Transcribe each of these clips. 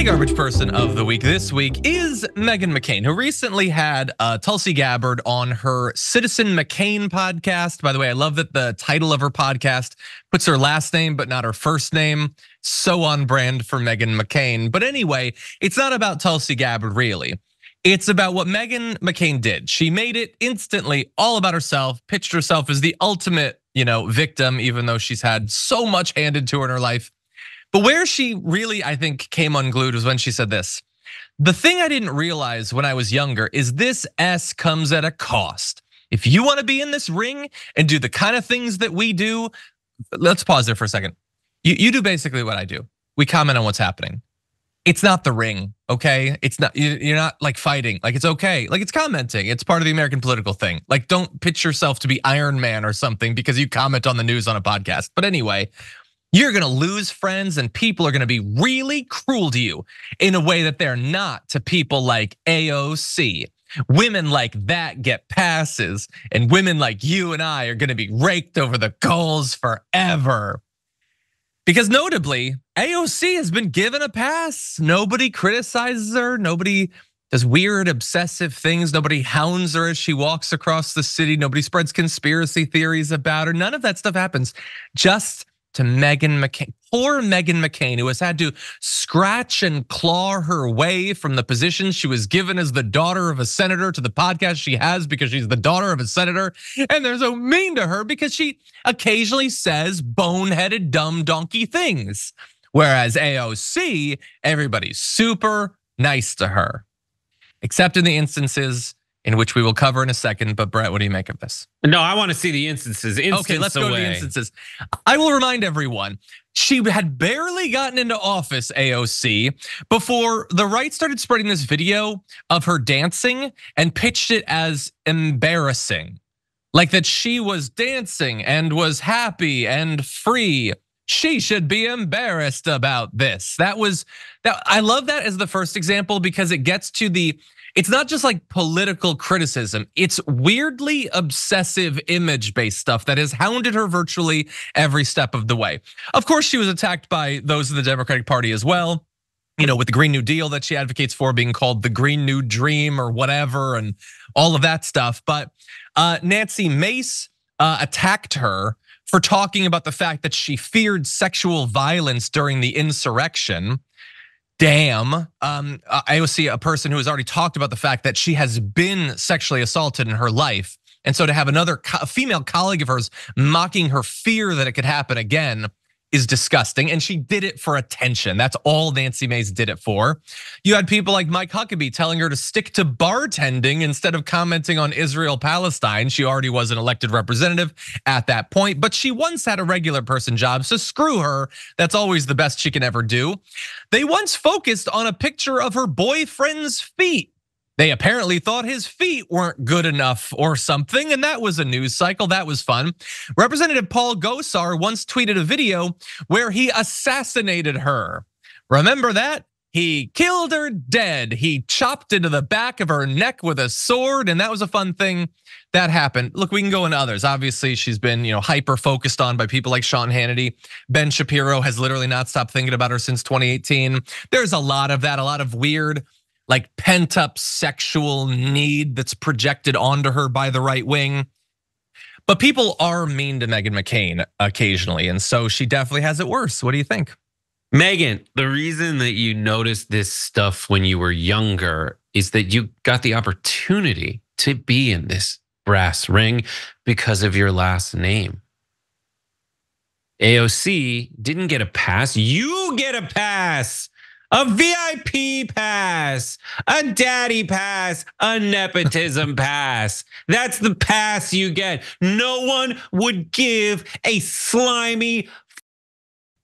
My garbage person of the week this week is Meghan McCain, who recently had Tulsi Gabbard on her Citizen McCain podcast. By the way, I love that the title of her podcast puts her last name, but not her first name. So on brand for Meghan McCain. But anyway, it's not about Tulsi Gabbard, really. It's about what Meghan McCain did. She made it instantly all about herself, pitched herself as the ultimate, victim, even though she's had so much handed to her in her life. But where she really, I think, came unglued was when she said this. The thing I didn't realize when I was younger is this S comes at a cost. If you want to be in this ring and do the kind of things that we do, let's pause there for a second. You do basically what I do. We comment on what's happening. It's not the ring, okay? It's not, you're not like fighting, like it's okay. Like it's commenting, it's part of the American political thing. Like don't pitch yourself to be Iron Man or something because you comment on the news on a podcast. But anyway, you're gonna lose friends and people are gonna be really cruel to you in a way that they're not to people like AOC. Women like that get passes and women like you and I are gonna be raked over the coals forever. Because notably, AOC has been given a pass. Nobody criticizes her, nobody does weird obsessive things, nobody hounds her as she walks across the city, nobody spreads conspiracy theories about her. None of that stuff happens. Just to Meghan McCain, poor Meghan McCain, who has had to scratch and claw her way from the position she was given as the daughter of a senator to the podcast she has because she's the daughter of a senator. And they're so mean to her because she occasionally says boneheaded, dumb donkey things. Whereas AOC, everybody's super nice to her, except in the instances in which we will cover in a second. But Brett, what do you make of this? No, I want to see the instances. Okay, let's go to the instances. I will remind everyone, she had barely gotten into office, AOC, before the right started spreading this video of her dancing and pitched it as embarrassing. Like that she was dancing and was happy and free. She should be embarrassed about this. I love that as the first example because it gets to it's not just like political criticism. It's weirdly obsessive image-based stuff that has hounded her virtually every step of the way. Of course, she was attacked by those in the Democratic Party as well. With the Green New Deal that she advocates for being called the Green New Dream or whatever and all of that stuff. But Nancy Mace attacked her for talking about the fact that she feared sexual violence during the insurrection. Damn, AOC, a person who has already talked about the fact that she has been sexually assaulted in her life. And so to have another female colleague of hers mocking her fear that it could happen again is disgusting. And she did it for attention. That's all Nancy Mace did it for. You had people like Mike Huckabee telling her to stick to bartending instead of commenting on Israel-Palestine. She already was an elected representative at that point, but she once had a regular person job, so screw her. That's always the best she can ever do. They once focused on a picture of her boyfriend's feet. They apparently thought his feet weren't good enough or something, and that was a news cycle. That was fun. Representative Paul Gosar once tweeted a video where he assassinated her. Remember that? He killed her dead. He chopped into the back of her neck with a sword, and that was a fun thing that happened. Look, we can go into others. Obviously, she's been hyper focused on by people like Sean Hannity. Ben Shapiro has literally not stopped thinking about her since 2018. There's a lot of that, a lot of weird, like pent up sexual need that's projected onto her by the right wing. But people are mean to Meghan McCain occasionally, and so she definitely has it worse. What do you think? Meghan, the reason that you noticed this stuff when you were younger is that you got the opportunity to be in this brass ring because of your last name. AOC didn't get a pass. You get a pass. A VIP pass, a daddy pass, a nepotism pass. That's the pass you get. No one would give a slimy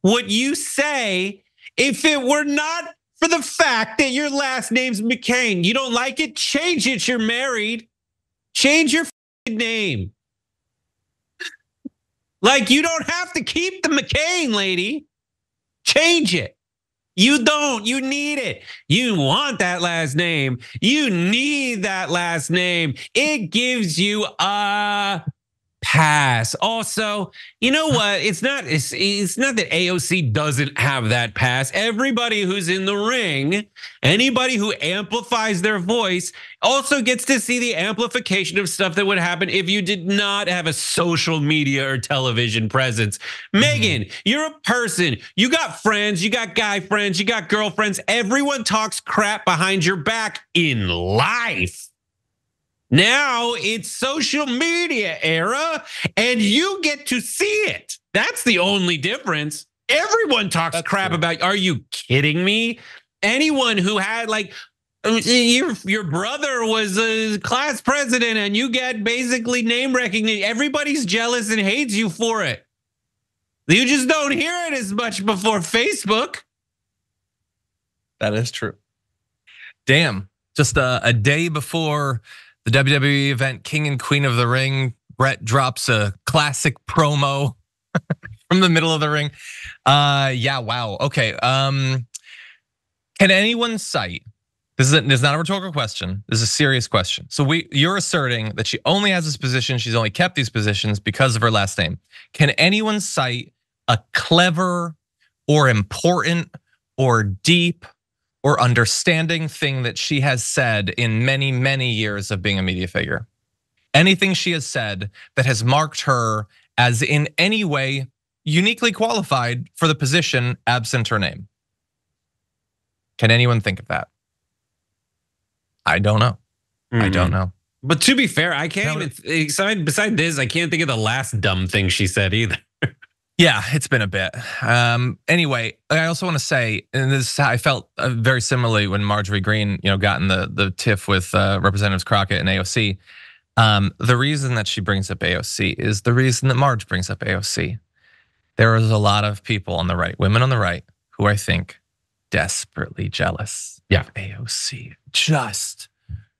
what you say if it were not for the fact that your last name's McCain. You don't like it? Change it. You're married. Change your name. Like you don't have to keep the McCain, lady. Change it. You don't, you need it. You want that last name. You need that last name. It gives you a pass. Also, you know what? It's not that AOC doesn't have that pass. Everybody who's in the ring, anybody who amplifies their voice also gets to see the amplification of stuff that would happen if you did not have a social media or television presence. Meghan, you're a person. You got friends, you got guy friends, you got girlfriends. Everyone talks crap behind your back in life. Now it's social media era and you get to see it. That's the only difference. Everyone talks crap about, are you kidding me? Anyone who had like, your brother was a class president and you get basically name recognition. Everybody's jealous and hates you for it. You just don't hear it as much before Facebook. That is true. Damn, just a day before the WWE event, King and Queen of the Ring, Brett drops a classic promo from the middle of the ring. Yeah, wow. Okay. Can anyone cite? This is not a rhetorical question. This is a serious question. So you're asserting that she only has this position. She's only kept these positions because of her last name. Can anyone cite a clever or important or deep or understanding thing that she has said in many, many years of being a media figure? Anything she has said that has marked her as in any way uniquely qualified for the position absent her name? Can anyone think of that? I don't know. I don't know. But to be fair, I can't even, beside this, I can't think of the last dumb thing she said either. Yeah, it's been a bit. Anyway, I also want to say, and this I felt very similarly when Marjorie Greene, got in the tiff with Representatives Crockett and AOC. The reason that she brings up AOC is the reason that Marge brings up AOC. There is a lot of people on the right, women on the right, who I think desperately jealous of AOC. Just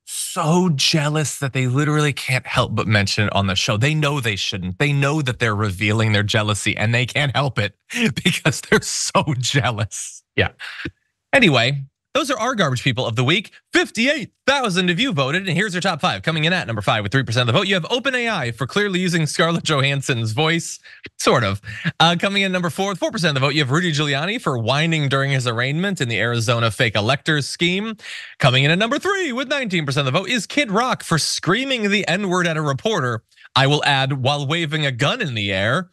so jealous that they literally can't help but mention it on the show. They know they shouldn't. They know that they're revealing their jealousy and they can't help it because they're so jealous. Yeah. Anyway, those are our garbage people of the week. 58,000 of you voted, and here's your top 5. Coming in at number 5 with 3% of the vote, you have OpenAI for clearly using Scarlett Johansson's voice, sort of. Coming in number 4 with 4% of the vote, you have Rudy Giuliani for whining during his arraignment in the Arizona fake electors scheme. Coming in at number 3 with 19% of the vote is Kid Rock for screaming the N-word at a reporter, I will add, while waving a gun in the air.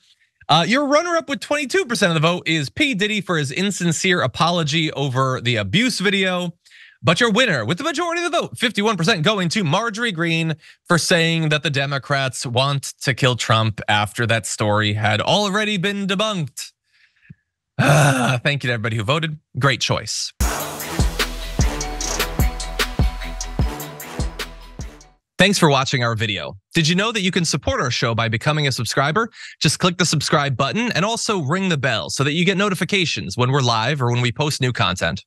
Your runner-up with 22% of the vote is P. Diddy for his insincere apology over the abuse video. But your winner with the majority of the vote, 51% going to Marjorie Greene for saying that the Democrats want to kill Trump after that story had already been debunked. Thank you to everybody who voted. Great choice. Thanks for watching our video. Did you know that you can support our show by becoming a subscriber? Just click the subscribe button and also ring the bell so that you get notifications when we're live or when we post new content.